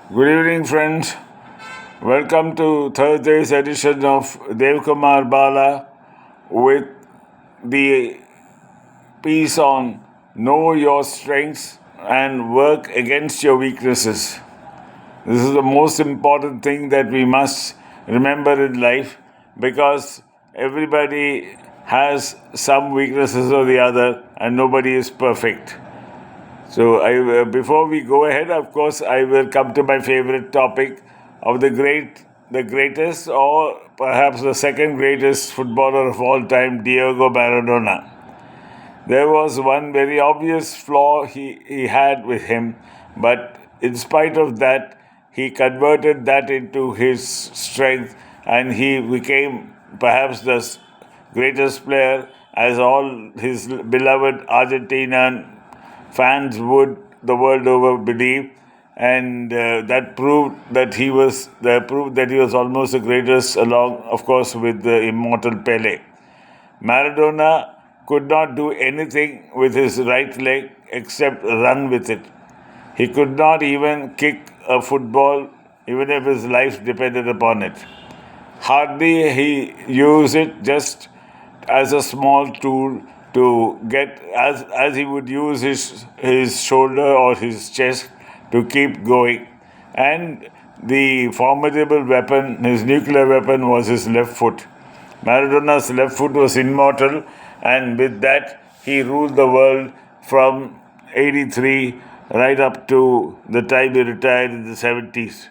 Good evening, friends. Welcome to Thursday's edition of KUMAR Bala with the piece on Know Your Strengths and Work Against Your Weaknesses. This is the most important thing that we must remember in life because everybody has some weaknesses or the other and nobody is perfect. So, before we go ahead, of course, I will come to my favorite topic of the greatest, or perhaps the second greatest footballer of all time, Diego Maradona. There was one very obvious flaw he had with him, but in spite of that, he converted that into his strength and he became perhaps the greatest player, as all his beloved Argentinian fans would the world over believe, and that proved that he was almost the greatest, along, of course, with the immortal Pele. Maradona could not do anything with his right leg except run with it. He could not even kick a football, even if his life depended upon it. Hardly he used it just as a small tool to get, as he would use his shoulder or his chest to keep going. And the formidable weapon, his nuclear weapon, was his left foot. Maradona's left foot was immortal, and with that, he ruled the world from 83 right up to the time he retired in the 70s.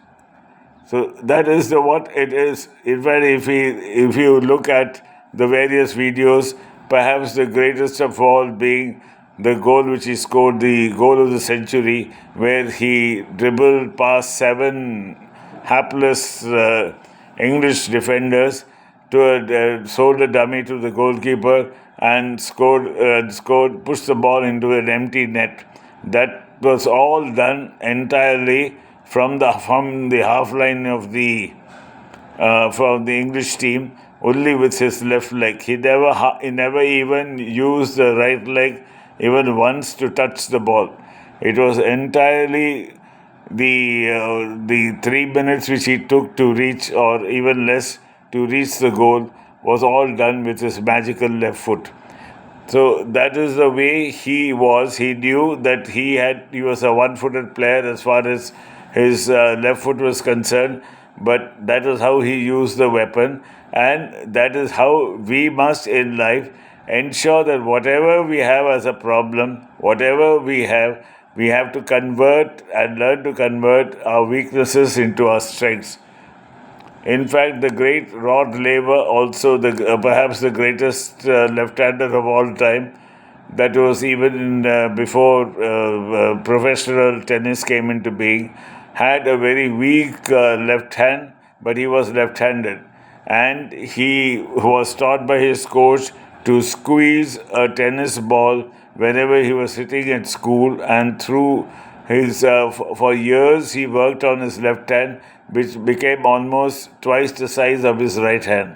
So that is what it is. In fact, if you look at the various videos, perhaps the greatest of all being the goal which he scored, the goal of the century, where he dribbled past seven hapless English defenders to sold a dummy to the goalkeeper and pushed the ball into an empty net. That was all done entirely from the half line of the from the English team, only with his left leg. He never even used the right leg even once to touch the ball. It was entirely the 3 minutes which he took to reach, or even less, to reach the goal, was all done with his magical left foot. So that is the way he was. He knew that he was a one-footed player as far as his left foot was concerned, but that is how he used the weapon, and that is how we must in life ensure that whatever we have as a problem, whatever we have to convert and learn to convert our weaknesses into our strengths. In fact, the great Rod Laver, also perhaps the greatest left-hander of all time, that was even before professional tennis came into being, had a very weak left hand, but he was left-handed, and he was taught by his coach to squeeze a tennis ball whenever he was sitting at school, and through for years he worked on his left hand, which became almost twice the size of his right hand.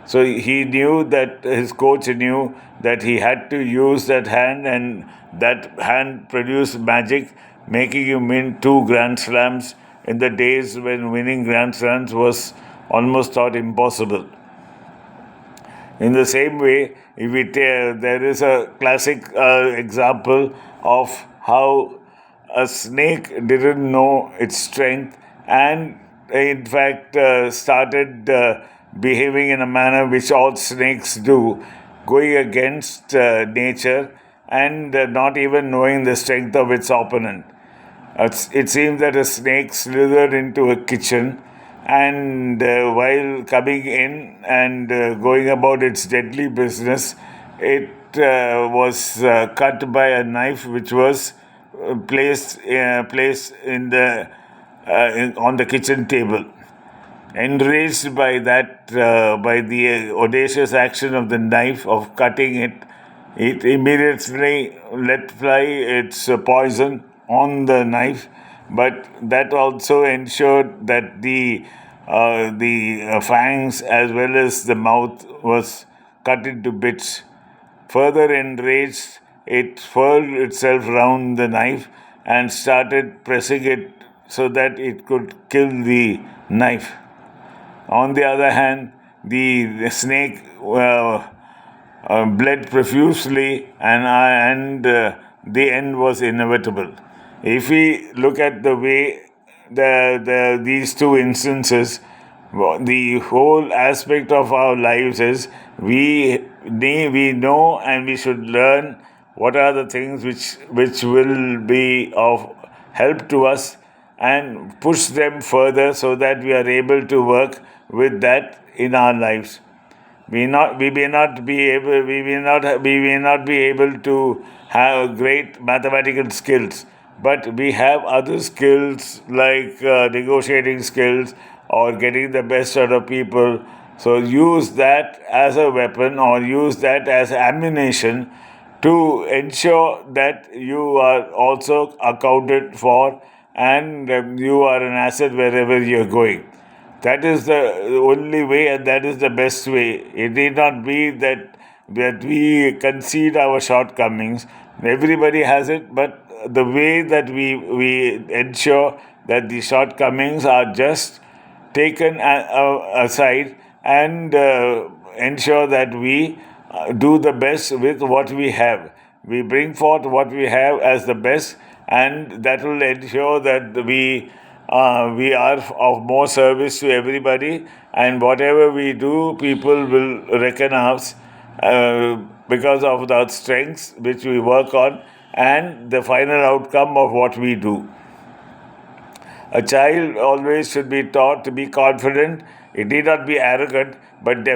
So his coach knew that he had to use that hand, and that hand produced magic, making him win two Grand Slams in the days when winning Grand Slams was almost thought impossible. In the same way, there is a classic example of how a snake didn't know its strength, and in fact started behaving in a manner which all snakes do, going against nature, and not even knowing the strength of its opponent. It seems that a snake slithered into a kitchen, and while coming in and going about its deadly business, it was cut by a knife which was placed on the kitchen table. Enraged by by the audacious action of the knife of cutting it, it immediately let fly its poison on the knife, but that also ensured that the fangs as well as the mouth was cut into bits. Further enraged, it furled itself round the knife and started pressing it so that it could kill the knife. On the other hand, the snake bled profusely, and the end was inevitable. If we look at the way these two instances, the whole aspect of our lives is we know and we should learn what are the things which will be of help to us and push them further so that we are able to work with that in our lives. We may not be able we may not be able to have great mathematical skills, but we have other skills like negotiating skills or getting the best out of people. So use that as a weapon or use that as ammunition to ensure that you are also accounted for, and you are an asset wherever you're going. That is the only way, and that is the best way. It need not be that we concede our shortcomings. Everybody has it, but the way that we ensure that the shortcomings are just taken aside, and ensure that we do the best with what we have. We bring forth what we have as the best, and that will ensure that we are of more service to everybody, and whatever we do, people will recognize because of the strengths which we work on and the final outcome of what we do. A child always should be taught to be confident. It need not be arrogant, but definitely